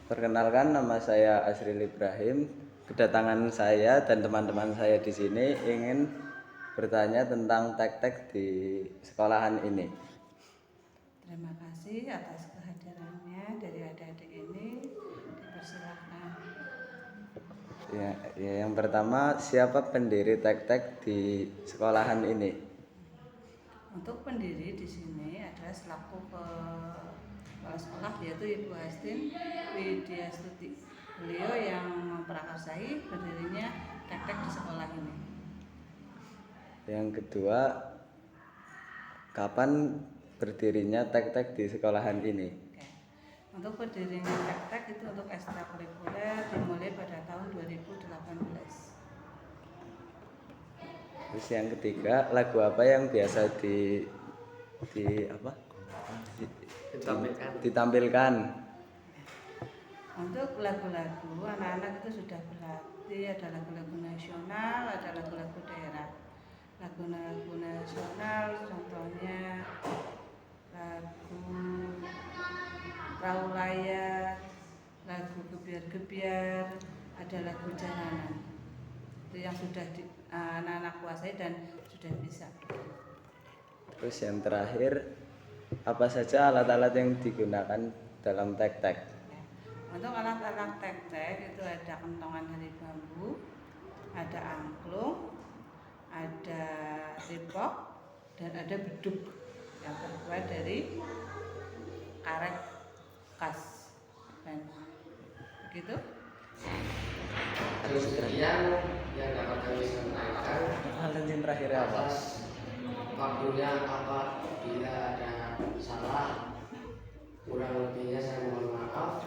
Perkenalkan, nama saya Asril Ibrahim. Kedatangan saya dan teman-teman saya di sini ingin bertanya tentang tek-tek di sekolahan ini. Terima kasih atas kehadirannya dari adik-adik ini. Dipersilakan. Yang pertama, siapa pendiri tek-tek di sekolahan ini? Untuk pendiri di sini adalah selaku kepala sekolah, yaitu Ibu Astin Widyastuti. Beliau yang memprakarsai berdirinya tek-tek di sekolah ini. Yang kedua, kapan berdirinya tek-tek di sekolahan ini? Untuk berdirinya tek-tek itu untuk ekstrakurikuler dimulai pada tahun 2018. Terus yang ketiga, lagu apa yang biasa ditampilkan? Untuk lagu-lagu anak-anak itu sudah berlatih, ada lagu-lagu nasional, ada lagu-lagu daerah. Lagu-lagu nasional contohnya lagu Perahu Layar, lagu Gebiar-Gebiar, ada lagu Jalanan. Itu yang sudah anak-anak kuasai dan sudah bisa. Terus yang terakhir, apa saja alat-alat yang digunakan dalam tek-tek? Untuk alat-alat tek-tek itu ada kentongan dari bambu, ada angklung, ada ripok, dan ada beduk yang terbuat dari karet khas. Dan begitu. Terus sekian yang dapat kami sampaikan. Alat yang terakhir apa? Waktunya apabila ada salah, kurang lebihnya saya mohon maaf.